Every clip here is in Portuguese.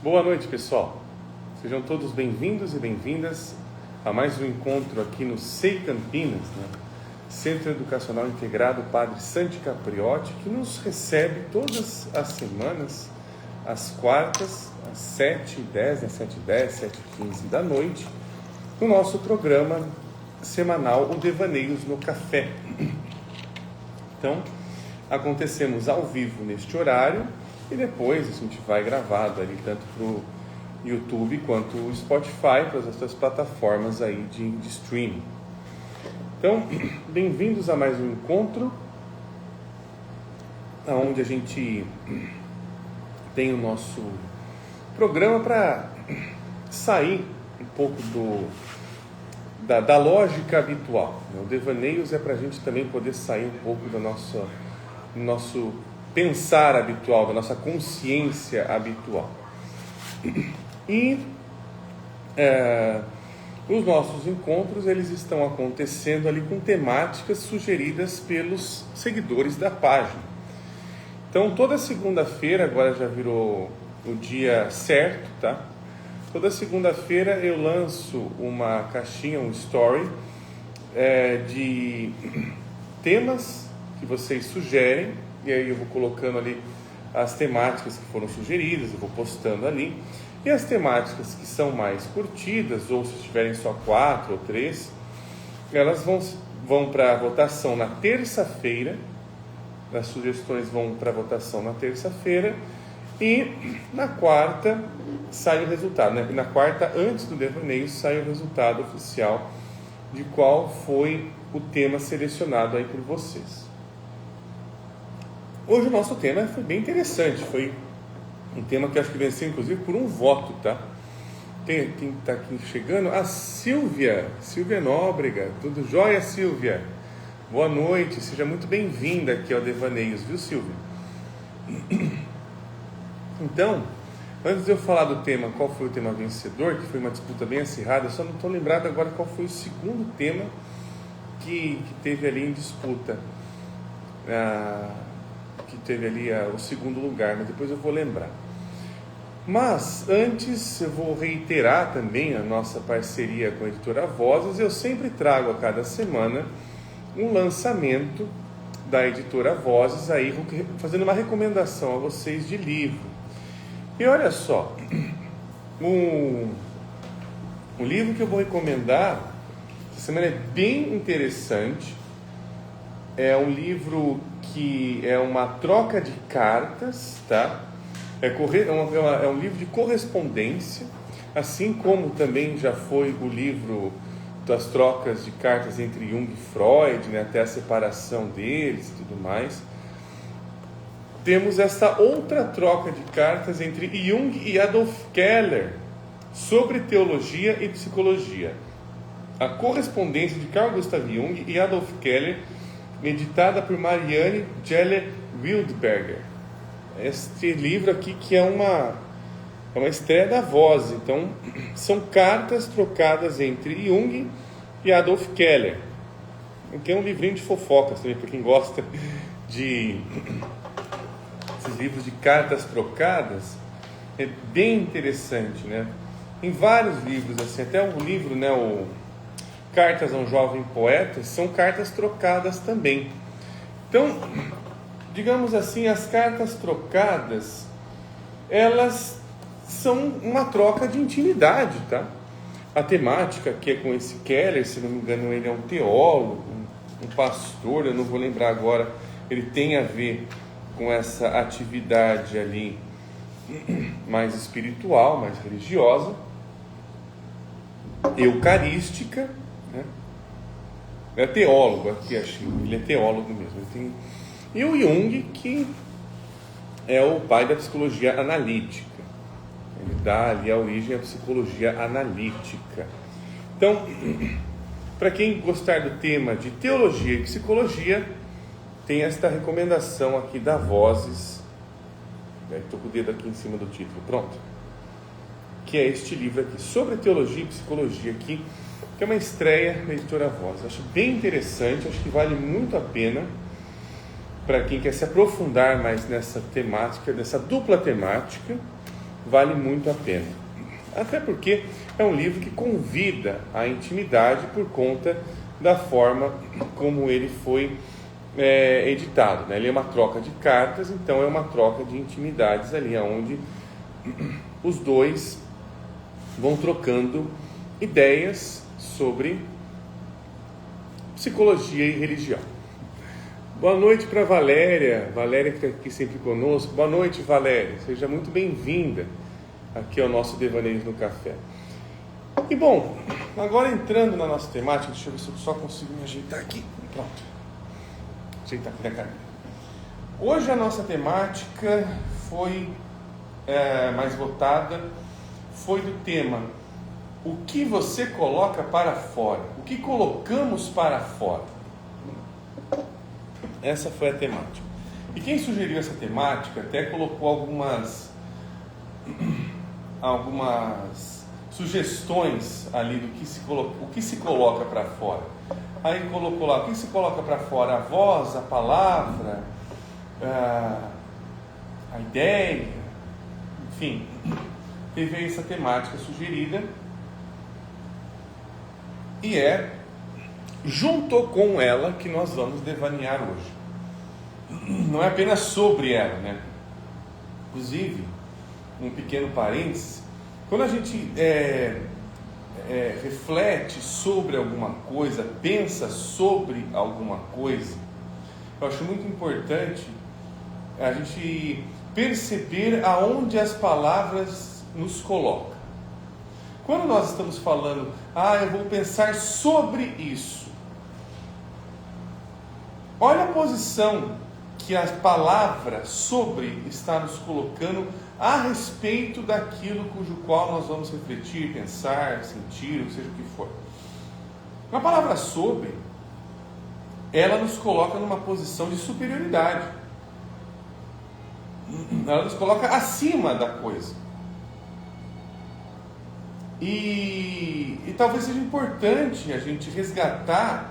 Boa noite, pessoal. Sejam todos bem-vindos e bem-vindas a mais um encontro aqui no SEI Campinas, Centro Educacional Integrado Padre Santi Capriotti, que nos recebe todas as semanas, às quartas, às 7h10, às 7h10, 7h15 da noite, no nosso programa semanal, o Devaneios no Café. Então, acontecemos ao vivo neste horário e depois a gente vai gravado ali tanto para o YouTube quanto o Spotify, para as outras plataformas aí de streaming. Então, bem-vindos a mais um encontro, onde a gente tem o nosso programa para sair um pouco da lógica habitual. O Devaneios é para a gente também poder sair um pouco do nosso pensar habitual, da nossa consciência habitual. E os nossos encontros, eles estão acontecendo ali com temáticas sugeridas pelos seguidores da página. Então, toda segunda-feira, agora já virou o dia certo, tá? Toda segunda-feira eu lanço uma caixinha, um story, de temas que vocês sugerem, e aí eu vou colocando ali as temáticas que foram sugeridas, eu vou postando ali, e as temáticas que são mais curtidas, ou se tiverem só 4 ou 3, elas vão para votação na terça-feira, as sugestões vão para votação na terça-feira, e na quarta sai o resultado, né? Na quarta, antes do devaneio, sai o resultado oficial de qual foi o tema selecionado aí por vocês. Hoje o nosso tema foi bem interessante, foi um tema que eu acho que venceu inclusive por um voto, tá? Quem está aqui chegando? A Silvia Nóbrega. Tudo jóia, Silvia? Boa noite, seja muito bem-vinda aqui ao Devaneios, viu, Silvia? Então, antes de eu falar do tema, qual foi o tema vencedor, que foi uma disputa bem acirrada, eu só não estou lembrado agora qual foi o segundo tema que teve ali em disputa, que teve ali o segundo lugar, mas depois eu vou lembrar. Mas antes eu vou reiterar também a nossa parceria com a editora Vozes. Eu sempre trago a cada semana um lançamento da editora Vozes, aí fazendo uma recomendação a vocês de livro. E olha só, o livro que eu vou recomendar essa semana é bem interessante. É um livro que é uma troca de cartas, tá? É um livro de correspondência, assim como também já foi o livro das trocas de cartas entre Jung e Freud, né, até a separação deles e tudo mais. Temos essa outra troca de cartas entre Jung e Adolf Keller sobre teologia e psicologia. A correspondência de Carl Gustav Jung e Adolf Keller, editada por Marianne Geller Wildberger. Este livro aqui que é uma estreia da Voz. Então, são cartas trocadas entre Jung e Adolf Keller. Tem um livrinho de fofocas também, para quem gosta de esses livros de cartas trocadas. É bem interessante, né? Tem vários livros, assim, até um livro, né, o Cartas a um Jovem Poeta, são cartas trocadas também. Então, digamos assim, as cartas trocadas, elas são uma troca de intimidade, tá? A temática que é com esse Keller, se não me engano, ele é um teólogo, um pastor, eu não vou lembrar agora, ele tem a ver com essa atividade ali mais espiritual, mais religiosa, eucarística, né? É teólogo aqui, achei, ele é teólogo mesmo. E o Jung, que é o pai da psicologia analítica, ele dá ali a origem à psicologia analítica. Então, para quem gostar do tema de teologia e psicologia, tem esta recomendação aqui da Vozes. Estou com o dedo aqui em cima do título, pronto. Que é este livro aqui, sobre teologia e psicologia aqui, que é uma estreia da editora Vozes. Acho bem interessante, acho que vale muito a pena para quem quer se aprofundar mais nessa temática, nessa dupla temática vale muito a pena. Até porque é um livro que convida à intimidade por conta da forma como ele foi editado, né? Ele é uma troca de cartas, então é uma troca de intimidades ali, onde os dois vão trocando ideias sobre psicologia e religião. Boa noite para Valéria que está aqui sempre conosco. Boa noite, Valéria, seja muito bem-vinda aqui ao nosso Devaneios no Café. E bom, agora entrando na nossa temática, deixa eu ver se eu só consigo me ajeitar aqui. Pronto, ajeitar aqui na cadeira. Hoje a nossa temática foi mais votada, foi do tema: o que você coloca para fora? O que colocamos para fora? Essa foi a temática. E quem sugeriu essa temática até colocou algumas sugestões ali do que se coloca para fora. Aí colocou lá: o que se coloca para fora? A voz, a palavra, a ideia, enfim, teve aí essa temática sugerida. E junto com ela que nós vamos devanear hoje. Não é apenas sobre ela, né? Inclusive, um pequeno parênteses, quando a gente reflete sobre alguma coisa, pensa sobre alguma coisa, eu acho muito importante a gente perceber aonde as palavras nos colocam. Quando nós estamos falando, eu vou pensar sobre isso, olha a posição que a palavra sobre está nos colocando a respeito daquilo cujo qual nós vamos refletir, pensar, sentir, ou seja o que for. A palavra sobre, ela nos coloca numa posição de superioridade. Ela nos coloca acima da coisa. E talvez seja importante a gente resgatar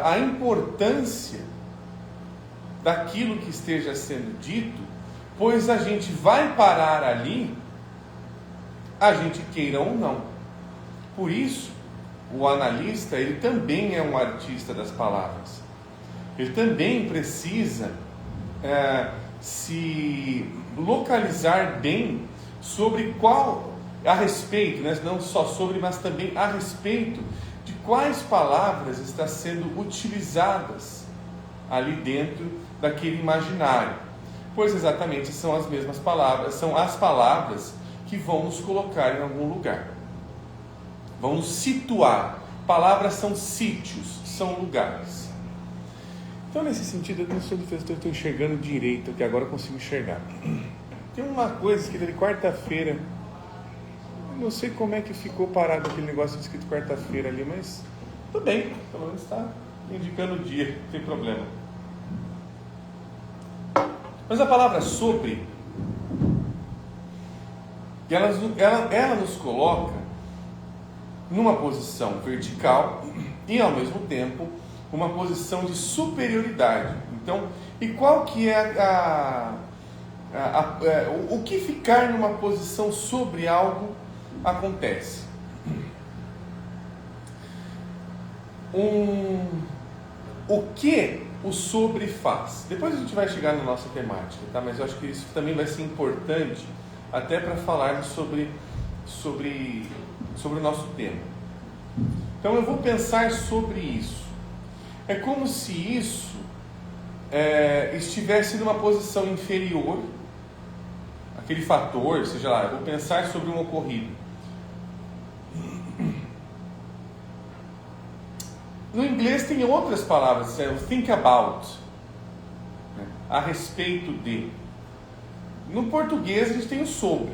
a importância daquilo que esteja sendo dito, pois a gente vai parar ali, a gente queira ou não. Por isso, o analista, ele também é um artista das palavras. Ele também precisa se localizar bem sobre a respeito, né? Não só sobre, mas também a respeito de quais palavras estão sendo utilizadas ali dentro daquele imaginário, pois exatamente são as mesmas palavras, são as palavras que vão nos colocar em algum lugar, vão nos situar. Palavras são sítios, são lugares. Então, nesse sentido, eu estou enxergando direito, que agora eu consigo enxergar. Tem uma coisa que de quarta-feira, eu não sei como é que ficou parado aquele negócio escrito quarta-feira ali, mas tudo bem, pelo menos está indicando o dia, não tem problema. Mas a palavra sobre, ela nos coloca numa posição vertical e ao mesmo tempo uma posição de superioridade. Então, e qual que é o que ficar numa posição sobre algo acontece? O que o sobre faz? Depois a gente vai chegar na nossa temática, tá? Mas eu acho que isso também vai ser importante até para falarmos sobre o nosso tema. Então eu vou pensar sobre isso. É como se isso estivesse numa posição inferior, aquele fator, seja lá, eu vou pensar sobre um ocorrido. No inglês tem outras palavras, think about, né? A respeito de. No português a gente tem o sobre.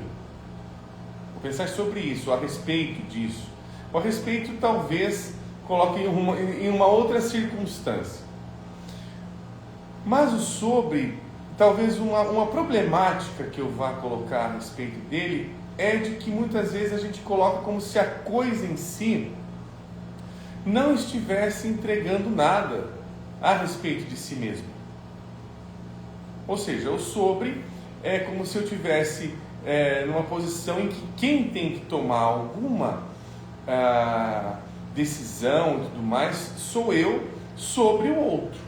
Vou pensar sobre isso, a respeito disso. O a respeito talvez coloque em uma outra circunstância. Mas o sobre, talvez uma problemática que eu vá colocar a respeito dele é de que muitas vezes a gente coloca como se a coisa em si não estivesse entregando nada a respeito de si mesmo. Ou seja, o sobre é como se eu estivesse numa posição em que quem tem que tomar alguma decisão e tudo mais sou eu sobre o outro.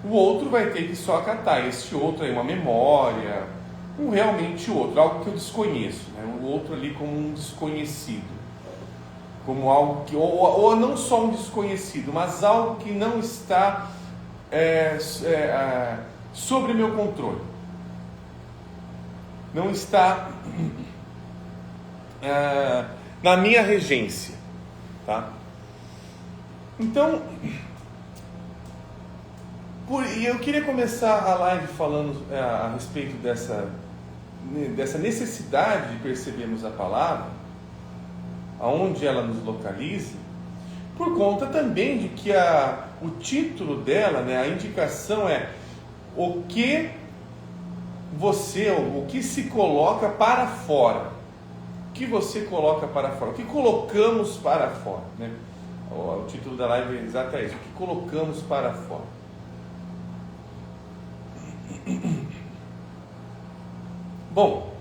O outro vai ter que só acatar. Este outro é uma memória, um realmente outro, algo que eu desconheço, né? O outro ali como um desconhecido, como algo que, ou não só um desconhecido, mas algo que não está sobre meu controle, não está na minha regência, tá? Então, e eu queria começar a live falando a respeito dessa necessidade de percebermos a palavra, aonde ela nos localiza, por conta também de que o título dela, né, a indicação é o que se coloca para fora. O que você coloca para fora? O que colocamos para fora, né? O título da live é exatamente isso: o que colocamos para fora. Bom,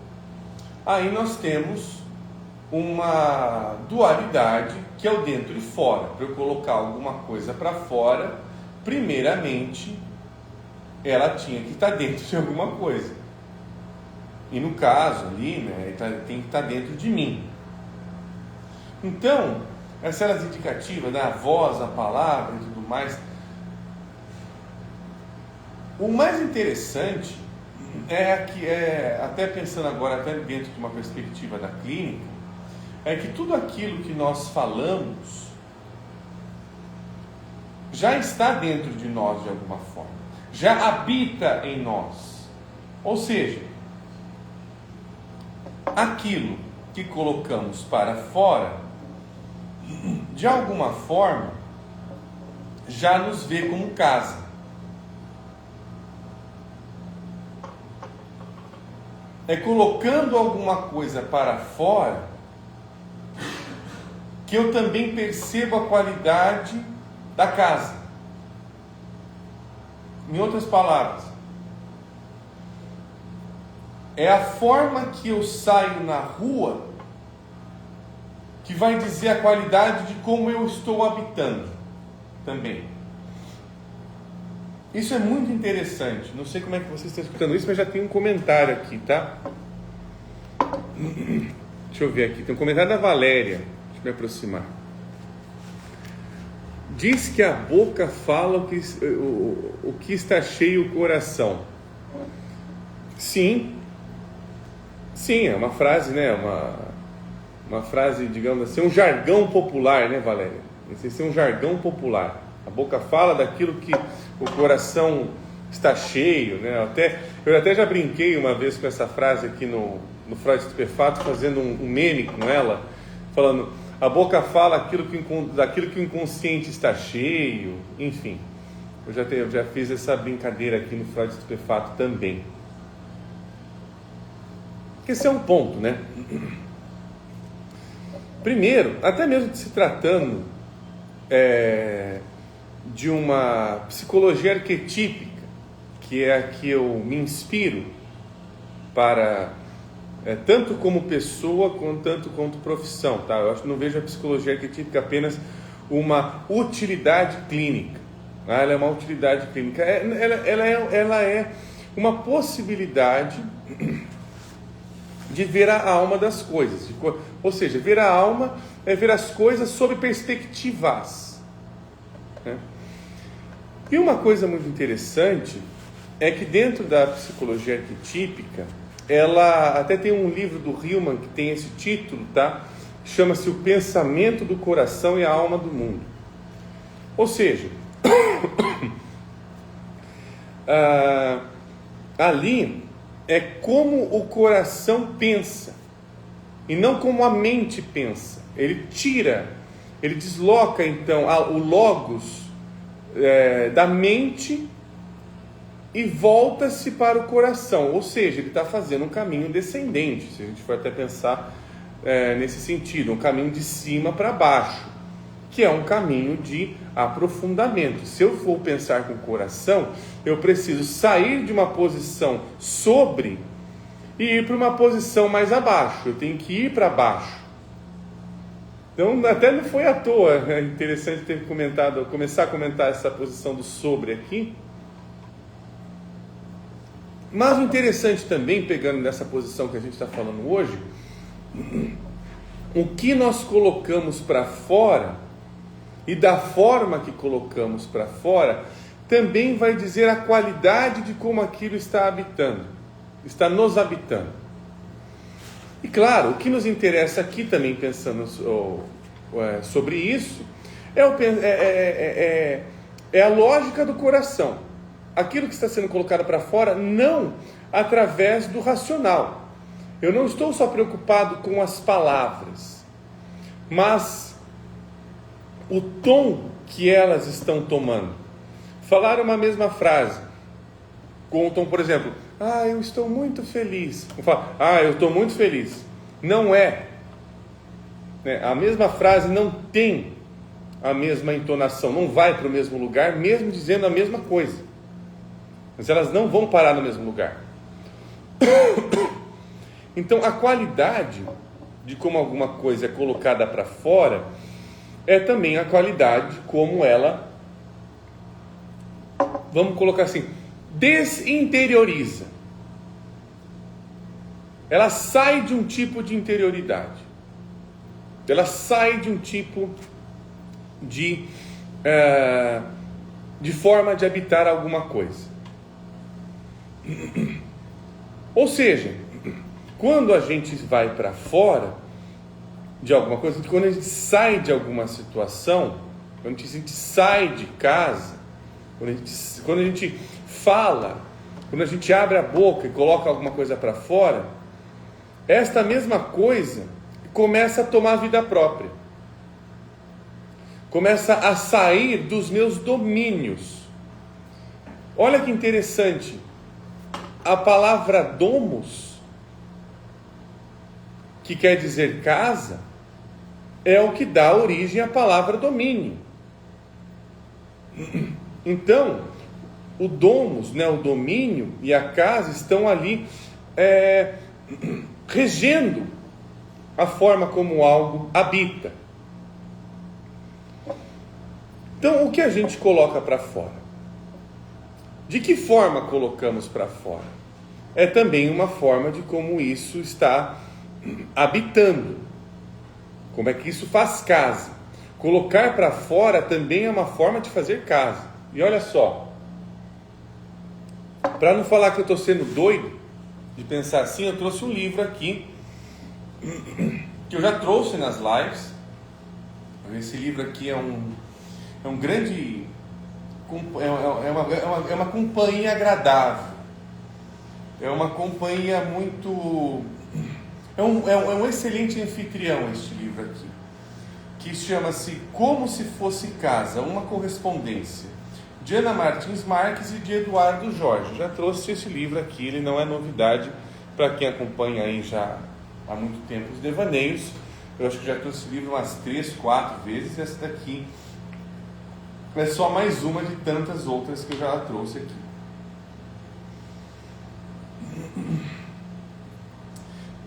aí nós temos uma dualidade que é o dentro e fora. Para eu colocar alguma coisa para fora, primeiramente ela tinha que estar dentro de alguma coisa. E no caso ali, né, tem que estar dentro de mim. Então, essas indicativas da voz, a palavra e tudo mais, o mais interessante até pensando agora, até dentro de uma perspectiva da clínica, é que tudo aquilo que nós falamos já está dentro de nós de alguma forma, já habita em nós. Ou seja, aquilo que colocamos para fora, de alguma forma, já nos vê como casa. É colocando alguma coisa para fora que eu também percebo a qualidade da casa. Em outras palavras, é a forma que eu saio na rua que vai dizer a qualidade de como eu estou habitando também. Isso é muito interessante. Não sei como é que você está escutando isso, mas já tem um comentário aqui, tá? Deixa eu ver aqui. Tem um comentário da Valéria. Deixa eu me aproximar. Diz que a boca fala o que está cheio o coração. Sim. Sim, é uma frase, né? Uma frase, digamos assim, um jargão popular, né, Valéria? Esse é um jargão popular. A boca fala daquilo que o coração está cheio, né? Eu até já brinquei uma vez com essa frase aqui no Freud Estupefato, fazendo um meme com ela, falando: a boca fala daquilo que o inconsciente está cheio, enfim. Eu já fiz essa brincadeira aqui no Freud Estupefato também. Esse é um ponto, né? Primeiro, até mesmo se tratando de uma psicologia arquetípica, que é a que eu me inspiro para, tanto como pessoa, tanto quanto profissão, tá? Eu acho que não vejo a psicologia arquetípica apenas uma utilidade clínica, tá? Ela é uma utilidade clínica, ela é uma possibilidade de ver a alma das coisas, ou seja, ver a alma é ver as coisas sob perspectivas, né? E uma coisa muito interessante é que dentro da psicologia arquetípica, ela até tem um livro do Hillman que tem esse título, tá? Chama-se O Pensamento do Coração e a Alma do Mundo. Ou seja, ali é como o coração pensa e não como a mente pensa. Ele desloca então o logos da mente e volta-se para o coração, ou seja, ele está fazendo um caminho descendente, se a gente for até pensar nesse sentido, um caminho de cima para baixo, que é um caminho de aprofundamento. Se eu for pensar com o coração, eu preciso sair de uma posição sobre e ir para uma posição mais abaixo, eu tenho que ir para baixo. Então, até não foi à toa, é interessante ter começar a comentar essa posição do sobre aqui. Mas o interessante também, pegando nessa posição que a gente está falando hoje, o que nós colocamos para fora e da forma que colocamos para fora, também vai dizer a qualidade de como aquilo está habitando, está nos habitando. E claro, o que nos interessa aqui também, pensando sobre isso, é a lógica do coração. Aquilo que está sendo colocado para fora, não através do racional. Eu não estou só preocupado com as palavras, mas o tom que elas estão tomando. Falar uma mesma frase, com o tom, por exemplo, eu estou muito feliz. Eu falo, eu estou muito feliz. Não é. A mesma frase não tem a mesma entonação, não vai para o mesmo lugar, mesmo dizendo a mesma coisa. Mas elas não vão parar no mesmo lugar. Então, a qualidade de como alguma coisa é colocada para fora é também a qualidade como ela, vamos colocar assim, desinterioriza. Ela sai de um tipo de interioridade. Ela sai de um tipo de forma de habitar alguma coisa. Ou seja, quando a gente vai para fora de alguma coisa, quando a gente sai de alguma situação, quando a gente sai de casa, quando a gente fala, quando a gente abre a boca e coloca alguma coisa para fora, esta mesma coisa começa a tomar vida própria, começa a sair dos meus domínios. Olha que interessante, a palavra domus, que quer dizer casa, é o que dá origem à palavra domínio. Então, o domus, o domínio e a casa estão ali regendo a forma como algo habita. Então, o que a gente coloca para fora? De que forma colocamos para fora? É também uma forma de como isso está habitando. Como é que isso faz casa? Colocar para fora também é uma forma de fazer casa. E olha só, para não falar que eu estou sendo doido de pensar assim, eu trouxe um livro aqui, que eu já trouxe nas lives. Esse livro aqui é um grande... É uma companhia agradável, é uma companhia muito... É um excelente anfitrião este livro aqui, que chama-se Como se Fosse Casa, uma correspondência, de Ana Martins Marques e de Eduardo Jorge. Eu já trouxe esse livro aqui, ele não é novidade para quem acompanha aí já há muito tempo os devaneios. Eu acho que já trouxe esse livro umas 3, 4 vezes, e essa daqui é só mais uma de tantas outras que eu já trouxe aqui.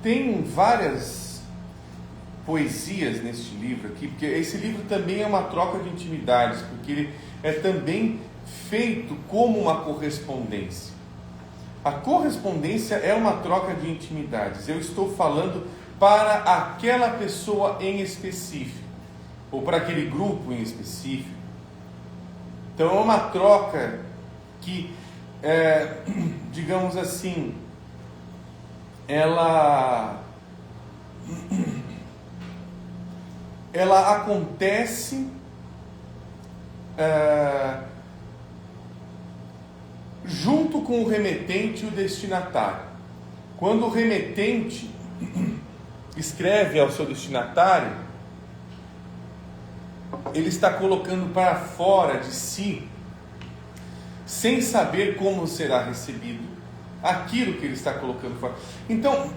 Tem várias poesias neste livro aqui, porque esse livro também é uma troca de intimidades, porque ele é também feito como uma correspondência. A correspondência é uma troca de intimidades. Eu estou falando para aquela pessoa em específico, ou para aquele grupo em específico. Então é uma troca que, digamos assim, ela acontece junto com o remetente e o destinatário. Quando o remetente escreve ao seu destinatário, ele está colocando para fora de si, sem saber como será recebido aquilo que ele está colocando fora. Então,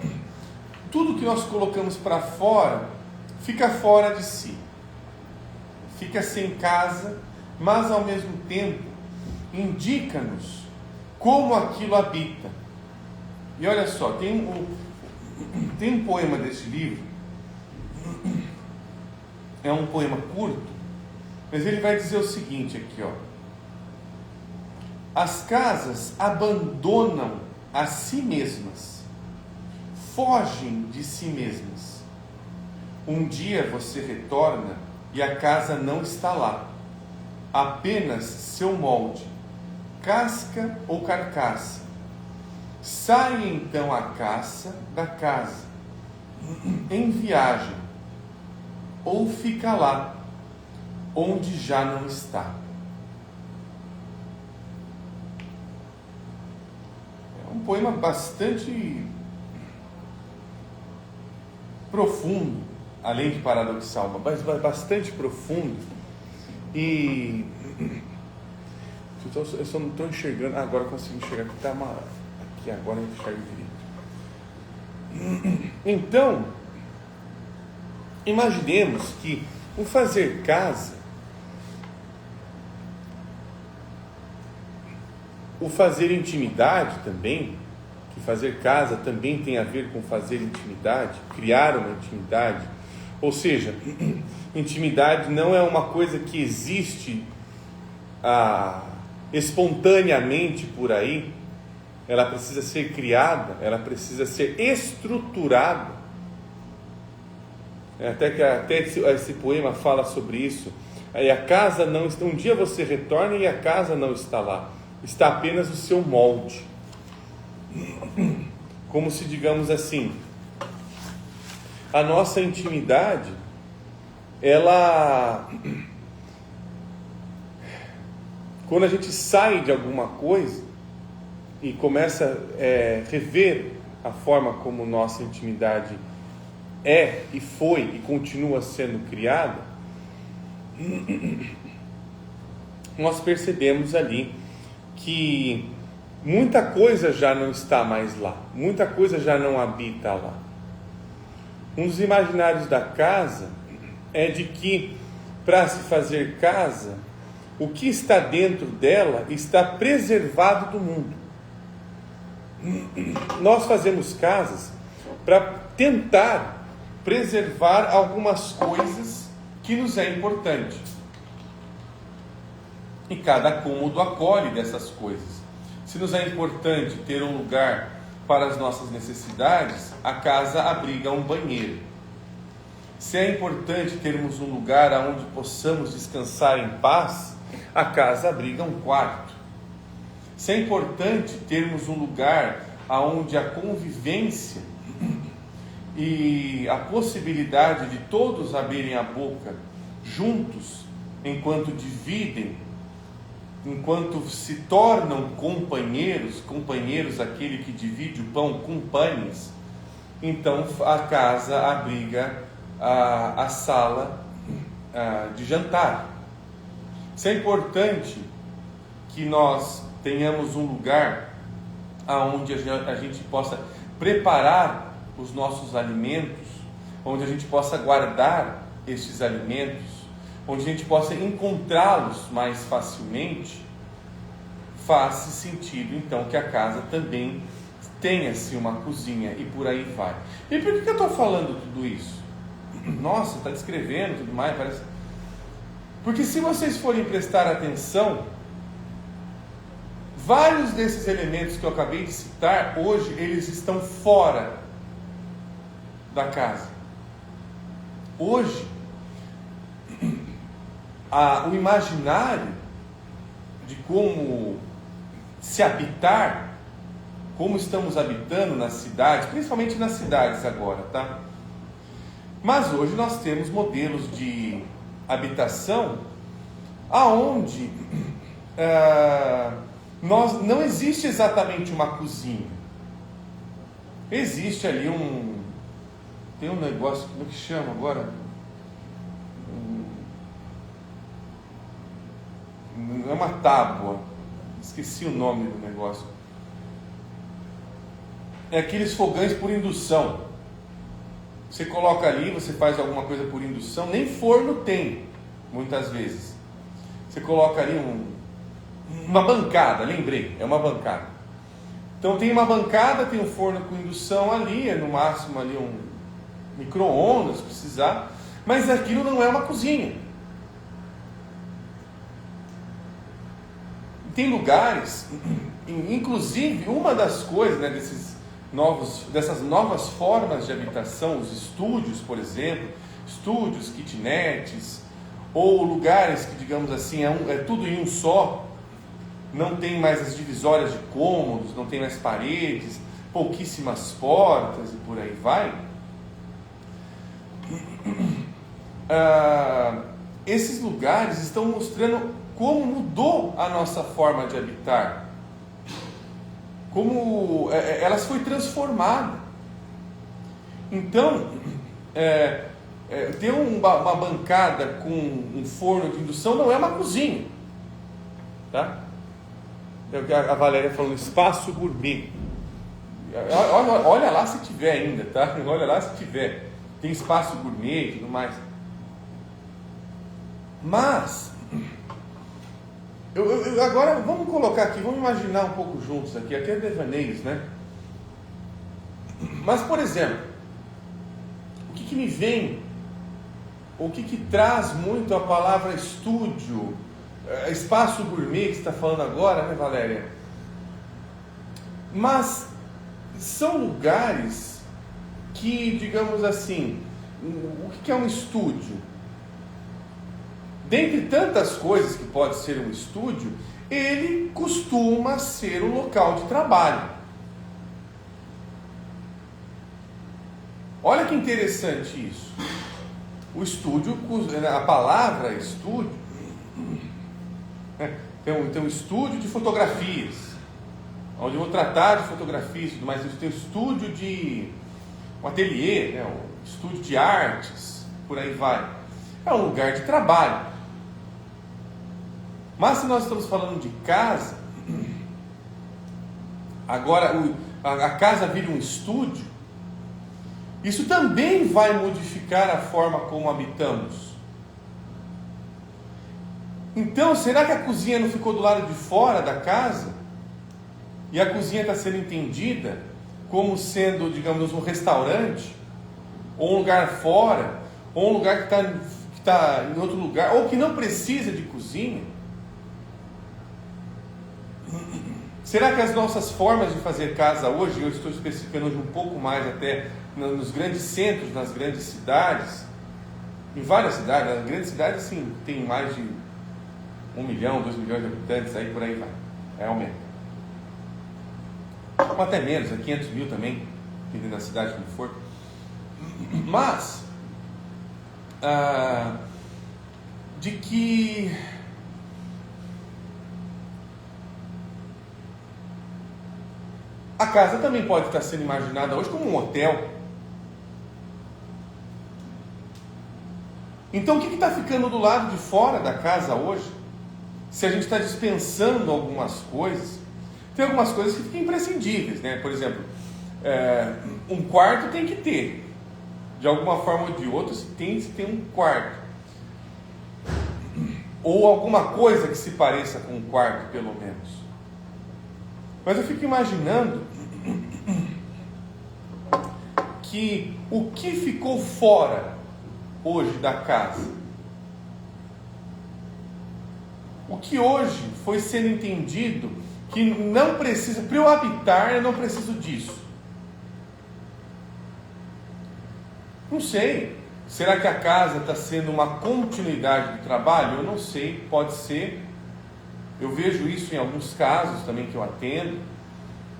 tudo que nós colocamos para fora, fica fora de si, fica sem casa, mas ao mesmo tempo indica-nos como aquilo habita. E olha só, tem um poema desse livro, é um poema curto, mas ele vai dizer o seguinte aqui, ó. As casas abandonam a si mesmas, fogem de si mesmas. Um dia você retorna e a casa não está lá, apenas seu molde, casca ou carcaça. Sai então a caça da casa, em viagem, ou fica lá, onde já não está. É um poema bastante profundo, além de paradoxal, mas bastante profundo. E eu só não estou enxergando. Agora eu consigo enxergar que está aqui, agora eu enxergo direito. Então, imaginemos que o fazer casa, o fazer intimidade também, que fazer casa também tem a ver com fazer intimidade, criar uma intimidade. Ou seja, intimidade não é uma coisa que existe espontaneamente por aí. Ela precisa ser criada, ela precisa ser estruturada. Até esse poema fala sobre isso. Aí a casa não está, um dia você retorna e a casa não está lá, está apenas o seu molde. Como se, digamos assim, a nossa intimidade, ela, quando a gente sai de alguma coisa e começa a rever a forma como nossa intimidade é e foi e continua sendo criada, nós percebemos ali que muita coisa já não está mais lá, muita coisa já não habita lá. Um dos imaginários da casa é de que, para se fazer casa, o que está dentro dela está preservado do mundo. Nós fazemos casas para tentar preservar algumas coisas que nos é importante. E cada cômodo acolhe dessas coisas. Se nos é importante ter um lugar para as nossas necessidades, a casa abriga um banheiro. Se é importante termos um lugar onde possamos descansar em paz, a casa abriga um quarto. Se é importante termos um lugar onde a convivência e a possibilidade de todos abrirem a boca juntos, enquanto dividem, enquanto se tornam companheiros aquele que divide o pão com pães, então a casa abriga a sala de jantar. Se é importante que nós tenhamos um lugar onde a gente possa preparar os nossos alimentos, onde a gente possa guardar estes alimentos, onde a gente possa encontrá-los mais facilmente, faz sentido então que a casa também tenha-se uma cozinha e por aí vai. E por que eu estou falando tudo isso? Nossa, está descrevendo tudo mais, parece. Porque se vocês forem prestar atenção, vários desses elementos que eu acabei de citar, hoje eles estão fora da casa. Hoje, o imaginário de como se habitar, como estamos habitando nas cidades, principalmente nas cidades agora, tá? Mas hoje nós temos modelos de habitação aonde não existe exatamente uma cozinha. Existe ali tem um negócio, como é que chama agora? É uma tábua, esqueci o nome do negócio. É aqueles fogões por indução. Você coloca ali, você faz alguma coisa por indução, nem forno tem, muitas vezes. Você coloca ali uma bancada, lembrei, é uma bancada. Então tem uma bancada, tem um forno com indução ali, no máximo ali um micro-ondas, se precisar, mas aquilo não é uma cozinha. Tem lugares, inclusive uma das coisas, né, dessas novas formas de habitação, os estúdios, por exemplo, estúdios, kitnets, ou lugares que, digamos assim, é tudo em um só, não tem mais as divisórias de cômodos, não tem mais paredes, pouquíssimas portas e por aí vai. Esses lugares estão mostrando como mudou a nossa forma de habitar, como ela foi transformada. Então, ter uma bancada com um forno de indução não é uma cozinha, tá? É o que a Valéria falou, espaço gourmet. Olha lá se tiver ainda, tá? Olha lá se tiver. Tem espaço gourmet e tudo mais. Mas, agora vamos colocar aqui, vamos imaginar um pouco juntos aqui é devaneios, né? Mas, por exemplo, o que me vem, o que traz muito a palavra estúdio, espaço gourmet que você está falando agora, né, Valéria? Mas são lugares que, digamos assim, o que é um estúdio? Dentre tantas coisas que pode ser um estúdio, ele costuma ser um local de trabalho. Olha que interessante isso. O estúdio, a palavra estúdio, tem um estúdio de fotografias, onde eu vou tratar de fotografias e tudo mais. Tem um estúdio de um ateliê, né? Um estúdio de artes, por aí vai. É um lugar de trabalho. Mas se nós estamos falando de casa, agora a casa vira um estúdio, isso também vai modificar a forma como habitamos. Então, será que a cozinha não ficou do lado de fora da casa? E a cozinha está sendo entendida como sendo, digamos, um restaurante? Ou um lugar fora? Ou um lugar que está em outro lugar? Ou que não precisa de cozinha? Será que as nossas formas de fazer casa hoje, eu estou especificando hoje um pouco mais até nos grandes centros, nas grandes cidades, em várias cidades, nas grandes cidades sim, tem mais de 1 milhão, 2 milhões de habitantes, aí por aí vai, aumenta. Ou até menos, 500 mil também, dependendo da cidade como for. Mas, de que a casa também pode estar sendo imaginada hoje como um hotel. Então o que está ficando do lado de fora da casa hoje? Se a gente está dispensando algumas coisas, tem algumas coisas que ficam imprescindíveis, né? Por exemplo, um quarto tem que ter, de alguma forma ou de outra, se tem um quarto, ou alguma coisa que se pareça com um quarto, pelo menos. Mas eu fico imaginando que o que ficou fora hoje da casa, o que hoje foi sendo entendido que não precisa, para eu habitar eu não preciso disso. Não sei, será que a casa está sendo uma continuidade do trabalho? Eu não sei, pode ser. Eu vejo isso em alguns casos também que eu atendo,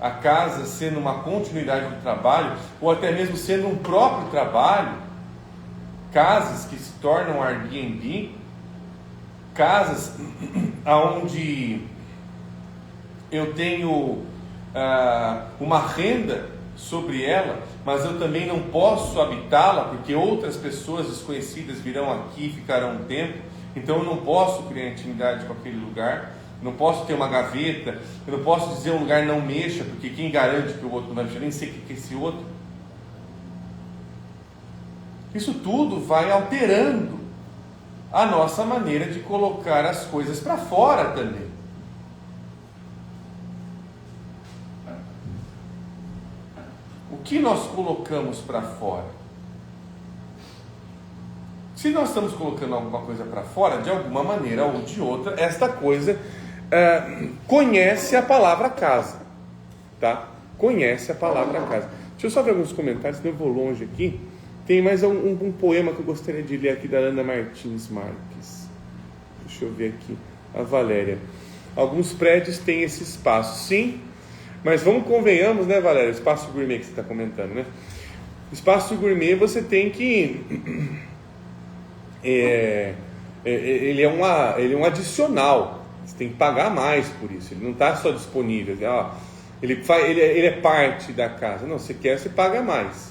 a casa sendo uma continuidade do trabalho, ou até mesmo sendo um próprio trabalho, casas que se tornam Airbnb, casas onde eu tenho uma renda sobre ela, mas eu também não posso habitá-la, porque outras pessoas desconhecidas virão aqui e ficarão um tempo, então eu não posso criar intimidade com aquele lugar. Não posso ter uma gaveta, eu não posso dizer um lugar não mexa, porque quem garante que o outro não vai mexer, nem sei o que é esse outro. Isso tudo vai alterando a nossa maneira de colocar as coisas para fora também. que nós colocamos para fora? Se nós estamos colocando alguma coisa para fora, de alguma maneira ou de outra, esta coisa conhece a palavra casa, tá? Conhece a palavra casa. Deixa eu só ver alguns comentários, senão eu vou longe aqui. Tem mais um poema que eu gostaria de ler aqui da Ana Martins Marques. Deixa eu ver aqui. A Valéria. Alguns prédios têm esse espaço, sim, mas convenhamos, né, Valéria? O espaço gourmet que você está comentando, né? Espaço gourmet você tem que... ele é um adicional. Você tem que pagar mais por isso. Ele não está só disponível. Ele é parte da casa. Não, você quer, você paga mais.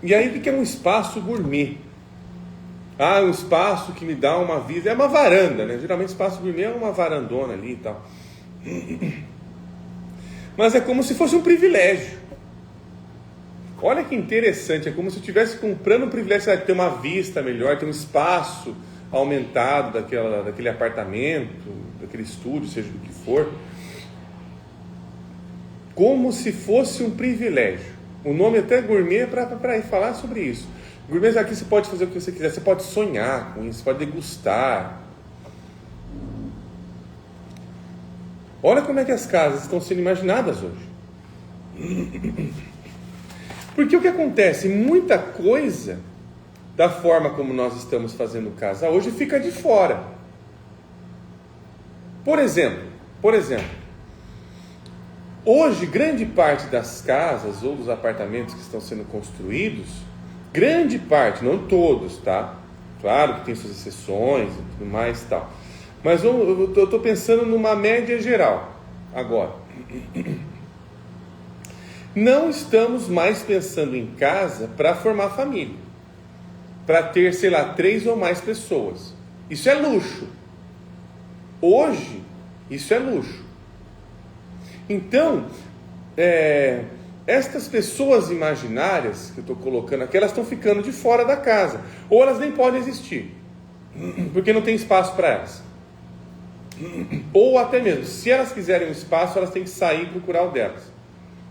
E aí o que é um espaço gourmet? Um espaço que me dá uma vista. É uma varanda, né? Geralmente espaço gourmet é uma varandona ali e tal. Mas é como se fosse um privilégio. Olha que interessante. É como se eu estivesse comprando um privilégio de ter uma vista melhor, ter um espaço aumentado daquele apartamento, daquele estúdio, seja do que for. Como se fosse um privilégio. O nome até gourmet é para falar sobre isso. Gourmet aqui você pode fazer o que você quiser. Você pode sonhar com isso, você pode degustar. Olha como é que as casas estão sendo imaginadas hoje. Porque o que acontece? Muita coisa da forma como nós estamos fazendo casa hoje fica de fora. Por exemplo, hoje grande parte das casas ou dos apartamentos que estão sendo construídos, grande parte, não todos, tá? Claro que tem suas exceções e tudo mais e tal. Mas eu estou pensando numa média geral agora. Não estamos mais pensando em casa para formar família, para ter, 3 ou mais pessoas. Isso é luxo. Hoje, isso é luxo. Então, estas pessoas imaginárias que eu estou colocando aqui, elas estão ficando de fora da casa. Ou elas nem podem existir, porque não tem espaço para elas. Ou até mesmo, se elas quiserem um espaço, elas têm que sair e procurar o delas.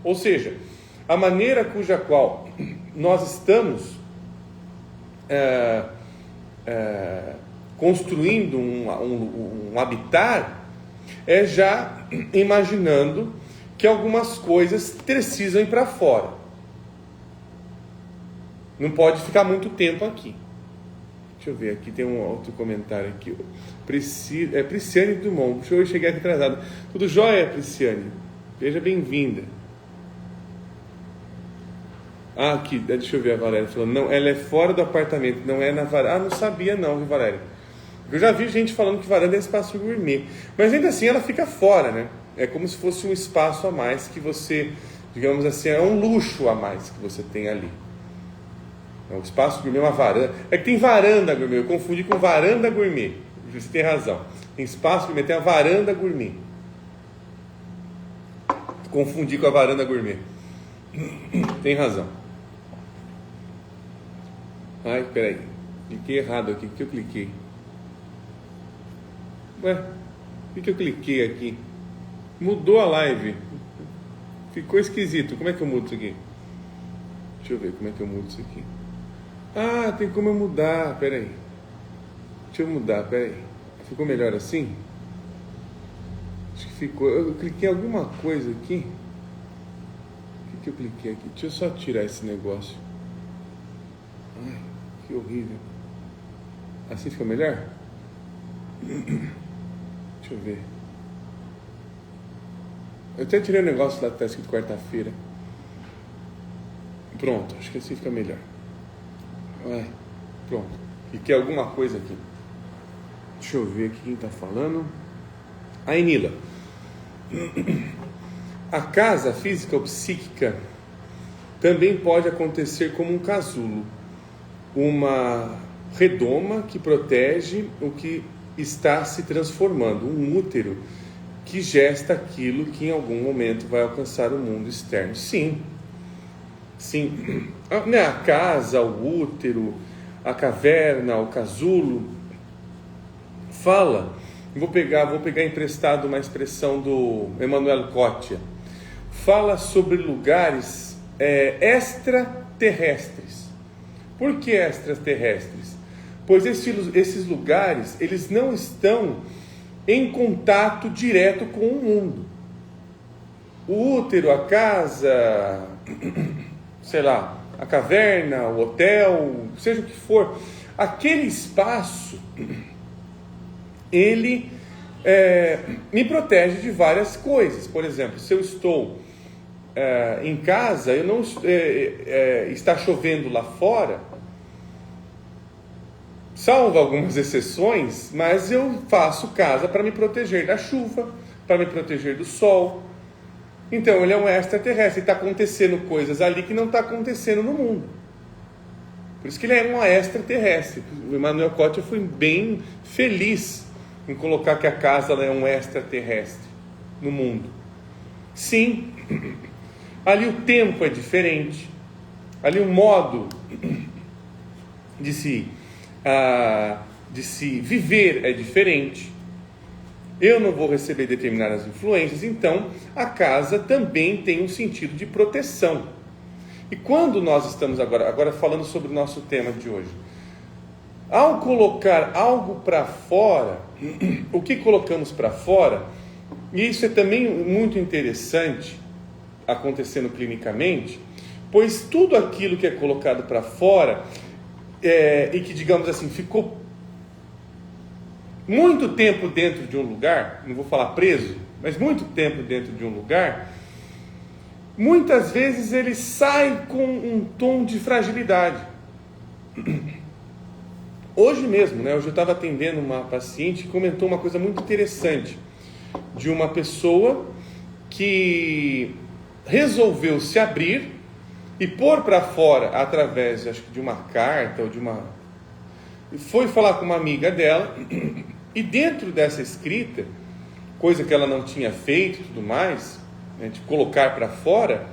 Ou seja, a maneira cuja qual nós estamos construindo um habitat é já imaginando que algumas coisas precisam ir para fora. Não pode ficar muito tempo aqui. Deixa eu ver, aqui tem um outro comentário aqui. Prisciane Dumont. Deixa eu chegar aqui atrasado. Tudo jóia, Prisciane? Seja bem-vinda. Aqui, deixa eu ver a Valéria falando. Não, ela é fora do apartamento, não é na varanda. Não sabia não, viu, Valéria? Eu já vi gente falando que varanda é espaço gourmet. Mas ainda assim ela fica fora, né? É como se fosse um espaço a mais que você, digamos assim, é um luxo a mais que você tem ali. É um espaço gourmet, uma varanda. É que tem varanda gourmet, eu confundi com varanda gourmet. Você tem razão. Tem espaço gourmet, tem a varanda gourmet. Confundi com a varanda gourmet. Tem razão. Ai, peraí. Cliquei errado aqui. O que eu cliquei? Ué, o que eu cliquei aqui? Mudou a live. Ficou esquisito. Como é que eu mudo isso aqui? Deixa eu ver como é que eu mudo isso aqui. Tem como eu mudar. Peraí. Deixa eu mudar, peraí. Ficou melhor assim? Acho que ficou. Eu cliquei em alguma coisa aqui. O que eu cliquei aqui? Deixa eu só tirar esse negócio. Ai, que horrível. Assim fica melhor? Deixa eu ver. Eu até tirei o negócio lá que está escrito quarta-feira. Pronto, acho que assim fica melhor. Pronto. Cliquei alguma coisa aqui. Deixa eu ver aqui quem está falando. A Enila. A casa física ou psíquica também pode acontecer como um casulo, uma redoma que protege o que está se transformando, um útero que gesta aquilo que em algum momento vai alcançar o mundo externo. Sim, a casa, o útero, a caverna, o casulo, vou pegar emprestado uma expressão do Emmanuel Cottia, fala sobre lugares extraterrestres. Por que extraterrestres? Pois esses lugares, eles não estão em contato direto com o mundo. O útero, a casa, sei lá, a caverna, o hotel, seja o que for, aquele espaço, ele me protege de várias coisas. Por exemplo, se eu estou em casa, eu não está chovendo lá fora, salvo algumas exceções, mas eu faço casa para me proteger da chuva, para me proteger do sol. Então ele é um extraterrestre, está acontecendo coisas ali que não está acontecendo no mundo. Por isso que ele é um extraterrestre. O Emmanuel Cotter foi bem feliz em colocar que a casa é um extraterrestre no mundo. Sim, ali o tempo é diferente, ali o modo de se viver é diferente. Eu não vou receber determinadas influências, então a casa também tem um sentido de proteção. E quando nós estamos agora falando sobre o nosso tema de hoje, ao colocar algo para fora, o que colocamos para fora, e isso é também muito interessante acontecendo clinicamente, pois tudo aquilo que é colocado para fora e que, digamos assim, ficou muito tempo dentro de um lugar, não vou falar preso, mas muito tempo dentro de um lugar, muitas vezes ele sai com um tom de fragilidade. Hoje mesmo, hoje eu estava atendendo uma paciente que comentou uma coisa muito interessante, de uma pessoa que resolveu se abrir e pôr para fora, através, acho que de uma carta, ou foi falar com uma amiga dela, e dentro dessa escrita, coisa que ela não tinha feito e tudo mais, de colocar para fora,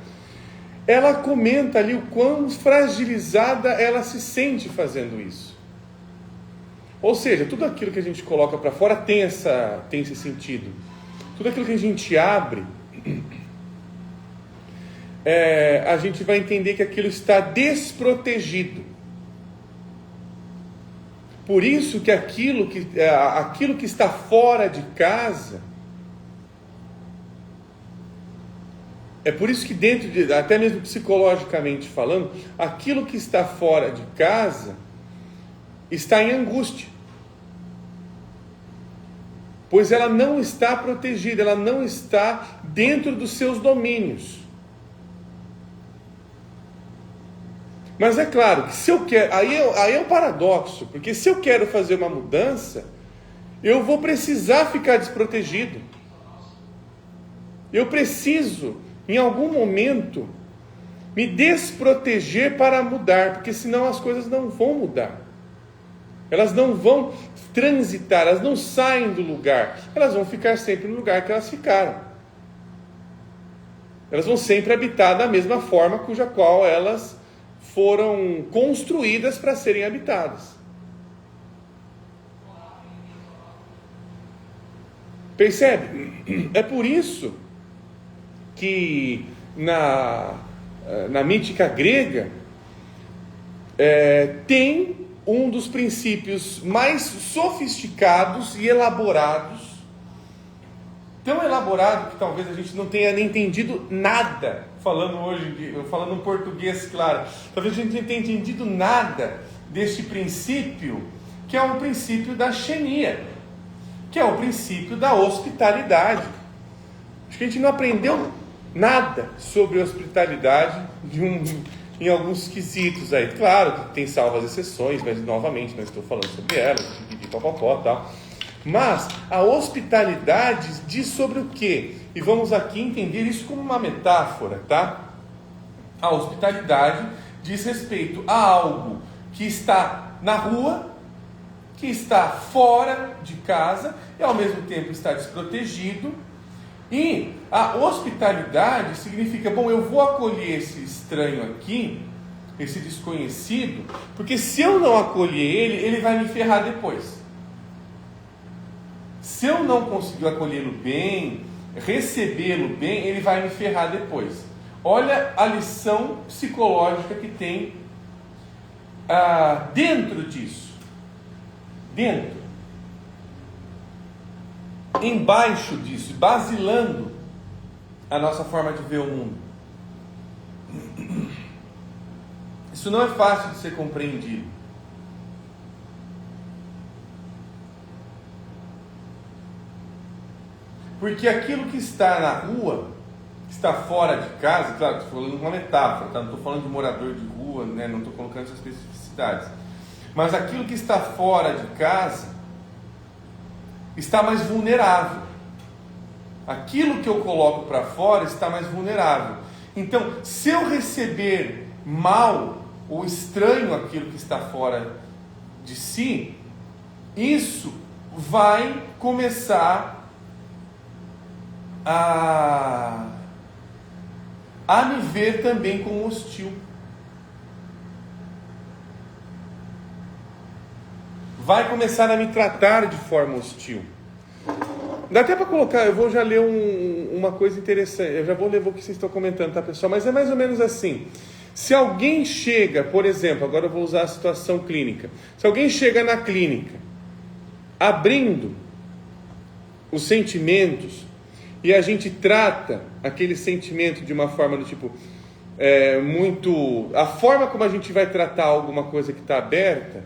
ela comenta ali o quão fragilizada ela se sente fazendo isso. Ou seja, tudo aquilo que a gente coloca para fora tem esse sentido. Tudo aquilo que a gente abre, a gente vai entender que aquilo está desprotegido. Por isso que aquilo que está fora de casa, é por isso que até mesmo psicologicamente falando, aquilo que está fora de casa está em angústia, pois ela não está protegida, ela não está dentro dos seus domínios. Mas é claro que se eu quero, aí é um paradoxo, porque se eu quero fazer uma mudança, eu vou precisar ficar desprotegido. Eu preciso, em algum momento, me desproteger para mudar, porque senão as coisas não vão mudar. Elas não vão transitar, elas não saem do lugar, elas vão ficar sempre no lugar que elas ficaram. Elas vão sempre habitar da mesma forma cuja qual elas foram construídas para serem habitadas. Percebe? É por isso que na mítica grega tem um dos princípios mais sofisticados e elaborados, tão elaborado que talvez a gente não tenha nem entendido nada, falando um português claro, talvez a gente não tenha entendido nada deste princípio, que é um princípio da xenia, que é o princípio da hospitalidade. Acho que a gente não aprendeu nada sobre hospitalidade em alguns quesitos aí. Claro que tem salvas exceções, mas novamente não estou falando sobre elas, tal. Mas a hospitalidade diz sobre o quê? E vamos aqui entender isso como uma metáfora, tá? A hospitalidade diz respeito a algo que está na rua, que está fora de casa e ao mesmo tempo está desprotegido. E a hospitalidade significa, eu vou acolher esse estranho aqui, esse desconhecido, porque se eu não acolher ele vai me ferrar depois. Se eu não conseguir acolhê-lo bem, recebê-lo bem, ele vai me ferrar depois. Olha a lição psicológica que tem dentro disso. Dentro. Embaixo disso, basilando a nossa forma de ver o mundo. Isso não é fácil de ser compreendido. Porque aquilo que está na rua, que está fora de casa, claro, estou falando uma metáfora, tá? Não estou falando de morador de rua, né? Não estou colocando essas especificidades. Mas aquilo que está fora de casa está mais vulnerável. Aquilo que eu coloco para fora está mais vulnerável. Então, se eu receber mal ou estranho aquilo que está fora de si, isso vai começar a me ver também como hostil. Vai começar a me tratar de forma hostil. Dá até para colocar, eu vou já ler uma coisa interessante, eu já vou ler o que vocês estão comentando, tá, pessoal? Mas é mais ou menos assim. Se alguém chega, por exemplo, agora eu vou usar a situação clínica. Se alguém chega na clínica, abrindo os sentimentos, e a gente trata aquele sentimento de uma forma do tipo, muito... A forma como a gente vai tratar alguma coisa que está aberta,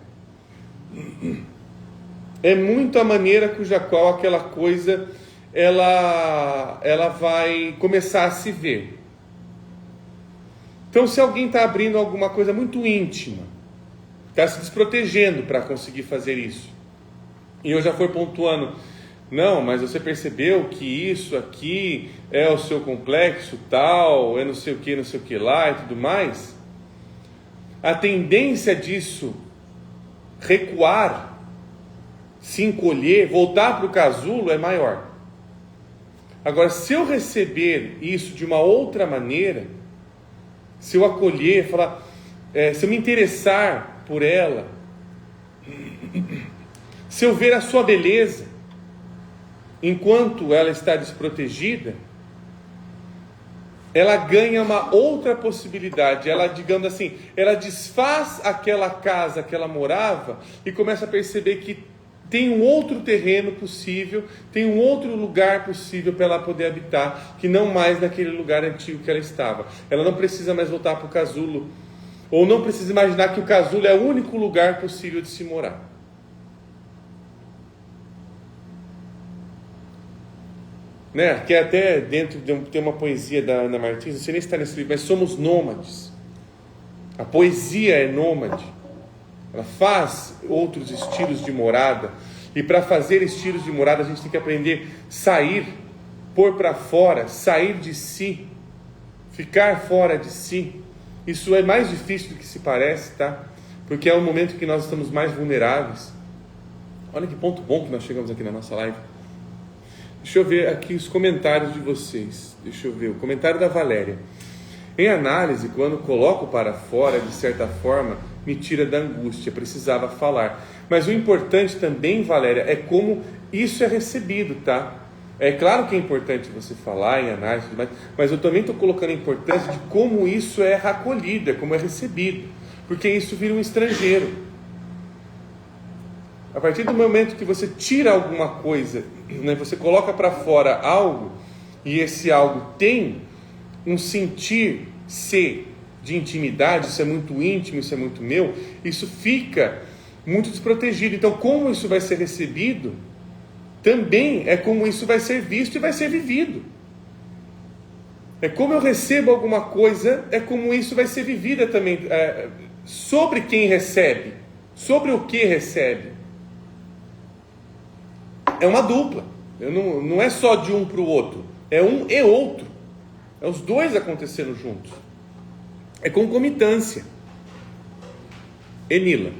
é muito a maneira cuja qual aquela coisa ela vai começar a se ver. Então, se alguém está abrindo alguma coisa muito íntima, está se desprotegendo para conseguir fazer isso, e eu já fui pontuando, não, mas você percebeu que isso aqui é o seu complexo tal, é não sei o que lá e tudo mais, a tendência disso recuar, se encolher, voltar para o casulo é maior. Agora, se eu receber isso de uma outra maneira, se eu acolher, falar, se eu me interessar por ela, se eu ver a sua beleza, enquanto ela está desprotegida, ela ganha uma outra possibilidade. Ela, digamos assim, ela desfaz aquela casa que ela morava e começa a perceber que tem um outro terreno possível, tem um outro lugar possível para ela poder habitar, que não mais naquele lugar antigo que ela estava. Ela não precisa mais voltar para o casulo, ou não precisa imaginar que o casulo é o único lugar possível de se morar. Né? Que até dentro tem uma poesia da Ana Martins, não sei nem se está nesse livro, mas somos nômades. A poesia é nômade. Ela faz outros estilos de morada. E para fazer estilos de morada, a gente tem que aprender a sair, pôr para fora, sair de si, ficar fora de si. Isso é mais difícil do que se parece, tá? Porque é o momento que nós estamos mais vulneráveis. Olha que ponto bom que nós chegamos aqui na nossa live. Deixa eu ver aqui os comentários de vocês. Deixa eu ver, o comentário da Valéria. Em análise, quando coloco para fora, de certa forma, me tira da angústia, precisava falar. Mas o importante também, Valéria, é como isso é recebido, tá? É claro que é importante você falar em análise, mas eu também estou colocando a importância de como isso é acolhido, como é recebido. Porque isso vira um estrangeiro. A partir do momento que você tira alguma coisa, né, você coloca para fora algo, e esse algo tem um sentir-se de intimidade, isso é muito íntimo, isso é muito meu, isso fica muito desprotegido. Então, como isso vai ser recebido, também é como isso vai ser visto e vai ser vivido. É como eu recebo alguma coisa, é como isso vai ser vivida também, sobre quem recebe, sobre o que recebe. É uma dupla, não é só de um para o outro, é um e outro, é os dois acontecendo juntos, é concomitância. Enila,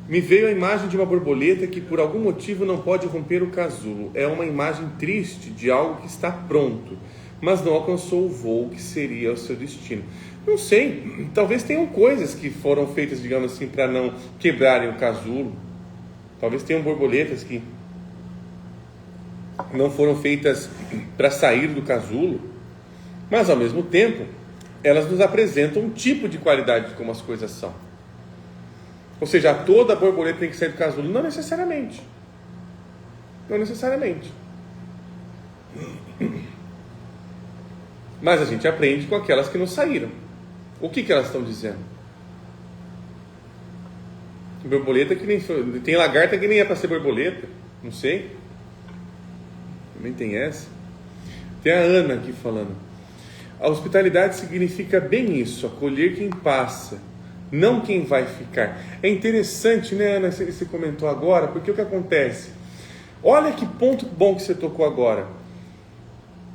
me veio a imagem de uma borboleta que por algum motivo não pode romper o casulo, é uma imagem triste de algo que está pronto, mas não alcançou o voo que seria o seu destino. Não sei, talvez tenham coisas que foram feitas, digamos assim, para não quebrarem o casulo, talvez tenham borboletas que não foram feitas para sair do casulo, mas ao mesmo tempo elas nos apresentam um tipo de qualidade de como as coisas são. Ou seja, toda borboleta tem que sair do casulo? Não necessariamente. Não necessariamente. Mas a gente aprende com aquelas que não saíram. O que elas estão dizendo? Borboleta que nem... Tem lagarta que nem é para ser borboleta. Não sei. Também tem essa. Tem a Ana aqui falando. A hospitalidade significa bem isso, acolher quem passa, não quem vai ficar. É interessante, né, Ana, você comentou agora, porque o que acontece? Olha que ponto bom que você tocou agora.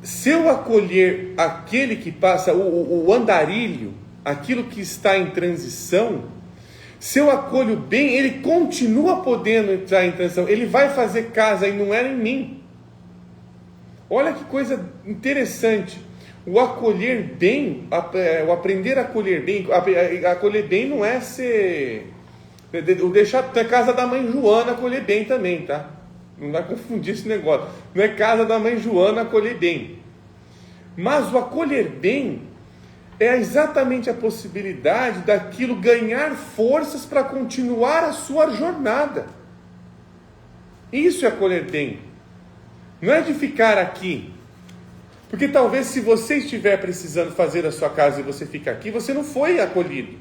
Se eu acolher aquele que passa, o andarilho, aquilo que está em transição, se eu acolho bem, ele continua podendo entrar em transição, ele vai fazer casa e não era em mim. Olha que coisa interessante. O acolher bem, o aprender a acolher bem, acolher bem não é ser... Deixar a casa da mãe Joana acolher bem também, tá? Não vai confundir esse negócio. Não é casa da mãe Joana acolher bem. Mas o acolher bem é exatamente a possibilidade daquilo ganhar forças para continuar a sua jornada. Isso é acolher bem. Não é de ficar aqui. Porque talvez se você estiver precisando fazer a sua casa e você fica aqui, você não foi acolhido.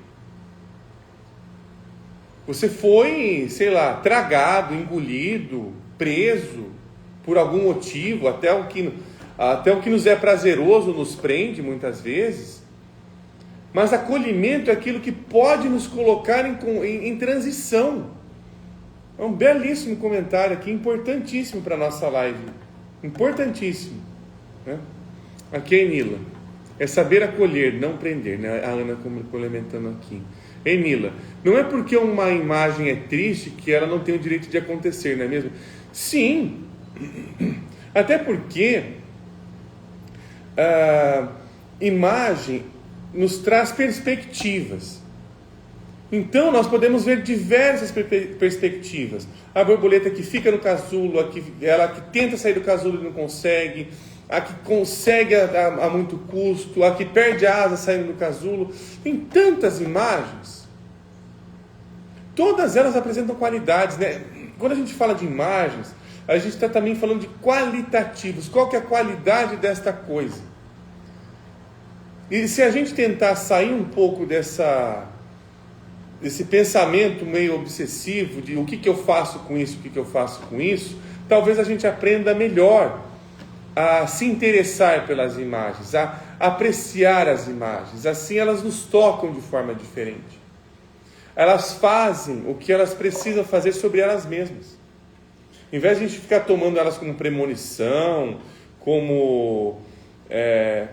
Você foi, sei lá, tragado, engolido, preso por algum motivo, até o que nos é prazeroso nos prende muitas vezes. Mas acolhimento é aquilo que pode nos colocar em transição. É um belíssimo comentário aqui, importantíssimo para a nossa live. Importantíssimo, né? Aqui é Nila. É saber acolher, não prender, né? A Ana complementando aqui. Ei, Nila, não é porque uma imagem é triste que ela não tem o direito de acontecer, não é mesmo? Sim. Até porque a imagem nos traz perspectivas. Então nós podemos ver diversas perspectivas. A borboleta que fica no casulo, ela que tenta sair do casulo e não consegue, a que consegue a muito custo, a que perde a asa saindo do casulo. Tem tantas imagens. Todas elas apresentam qualidades, né? Quando a gente fala de imagens, a gente está também falando de qualitativos. Qual que é a qualidade desta coisa? E se a gente tentar sair um pouco desse pensamento meio obsessivo de o que eu faço com isso, o que eu faço com isso, talvez a gente aprenda melhor a se interessar pelas imagens, a apreciar as imagens. Assim elas nos tocam de forma diferente. Elas fazem o que elas precisam fazer sobre elas mesmas. Em vez de a gente ficar tomando elas como premonição, como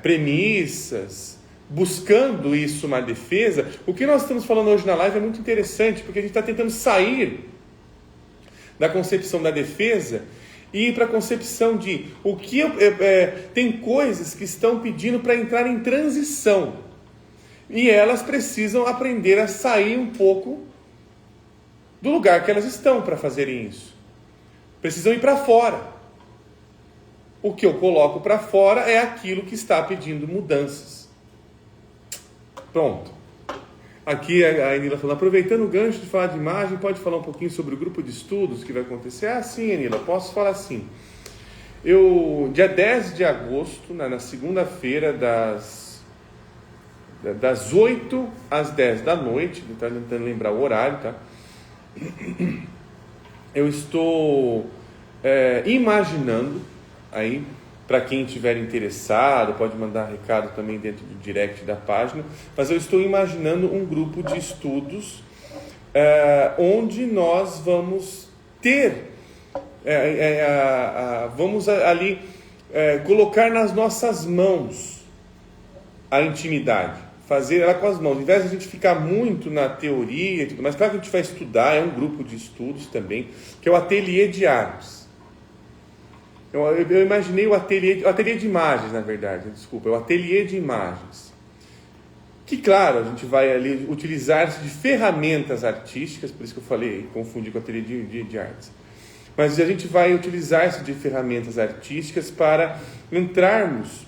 premissas, buscando isso uma defesa, o que nós estamos falando hoje na live é muito interessante, porque a gente está tentando sair da concepção da defesa e ir para a concepção de o que tem coisas que estão pedindo para entrar em transição e elas precisam aprender a sair um pouco do lugar que elas estão para fazerem isso. Precisam ir para fora. O que eu coloco para fora é aquilo que está pedindo mudanças. Pronto. Aqui a Enila falando, aproveitando o gancho de falar de imagem, pode falar um pouquinho sobre o grupo de estudos que vai acontecer? Ah, sim, Enila, posso falar sim. Dia 10 de agosto, na segunda-feira, das 8 às 10 da noite, estou tentando lembrar o horário, tá? Eu estou imaginando, aí, para quem estiver interessado, pode mandar recado também dentro do direct da página, mas eu estou imaginando um grupo de estudos onde nós vamos ter, vamos ali colocar nas nossas mãos a intimidade, fazer ela com as mãos, ao invés de a gente ficar muito na teoria e tudo mais. Claro que a gente vai estudar, é um grupo de estudos também, que é o Ateliê de Artes. Eu imaginei o ateliê de imagens, na verdade, desculpa, é o ateliê de imagens. Que, claro, a gente vai ali utilizar de ferramentas artísticas, por isso que eu falei, confundi com o ateliê de artes. Mas a gente vai utilizar isso de ferramentas artísticas para entrarmos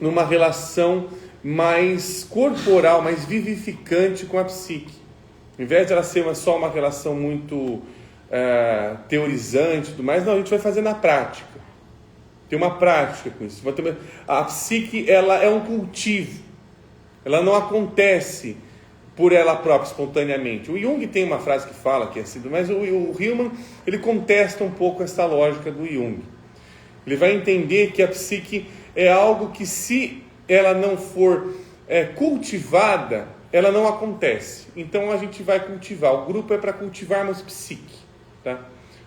numa relação mais corporal, mais vivificante com a psique. Ao invés de ela ser só uma relação muito teorizante e tudo mais, não, a gente vai fazer na prática. Tem uma prática com isso. A psique, ela é um cultivo. Ela não acontece por ela própria, espontaneamente. O Jung tem uma frase que fala que é assim, mas o Hillman, ele contesta um pouco essa lógica do Jung. Ele vai entender que a psique é algo que, se ela não for cultivada, ela não acontece. Então a gente vai cultivar. O grupo é para cultivarmos psique, tá?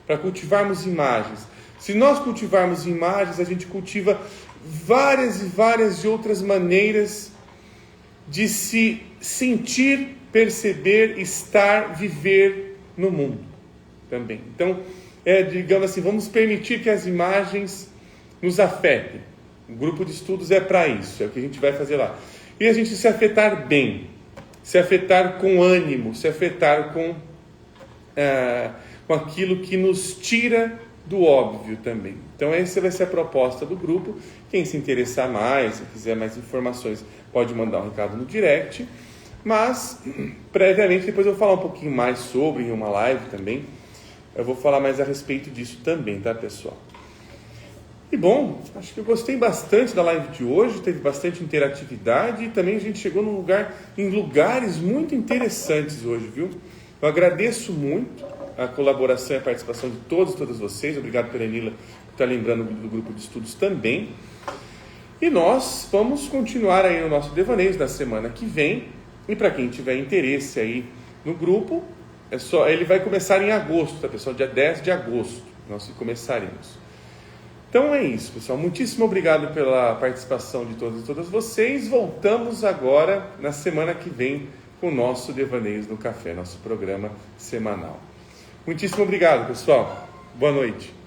Para cultivarmos imagens. Se nós cultivarmos imagens, a gente cultiva várias e várias de outras maneiras de se sentir, perceber, estar, viver no mundo também. Então, digamos assim, vamos permitir que as imagens nos afetem. O grupo de estudos é para isso, é o que a gente vai fazer lá. E a gente se afetar bem, se afetar com ânimo, se afetar com aquilo que nos tira do óbvio também. Então essa vai ser a proposta do grupo. Quem se interessar mais, se quiser mais informações, pode mandar um recado no direct. Mas, previamente, depois eu vou falar um pouquinho mais sobre, em uma live também. Eu vou falar mais a respeito disso também, tá, pessoal? E bom, acho que eu gostei bastante da live de hoje, teve bastante interatividade e também a gente chegou em lugares muito interessantes hoje, viu? Eu agradeço muito a colaboração e a participação de todas vocês. Obrigado, Perenila, por estar lembrando do grupo de estudos também. E nós vamos continuar aí no nosso Devaneios na semana que vem. E para quem tiver interesse aí no grupo, ele vai começar em agosto, tá, pessoal? Dia 10 de agosto nós começaremos. Então é isso, pessoal. Muitíssimo obrigado pela participação de todos e todas vocês. Voltamos agora na semana que vem com o nosso Devaneios no Café, nosso programa semanal. Muitíssimo obrigado, pessoal. Boa noite.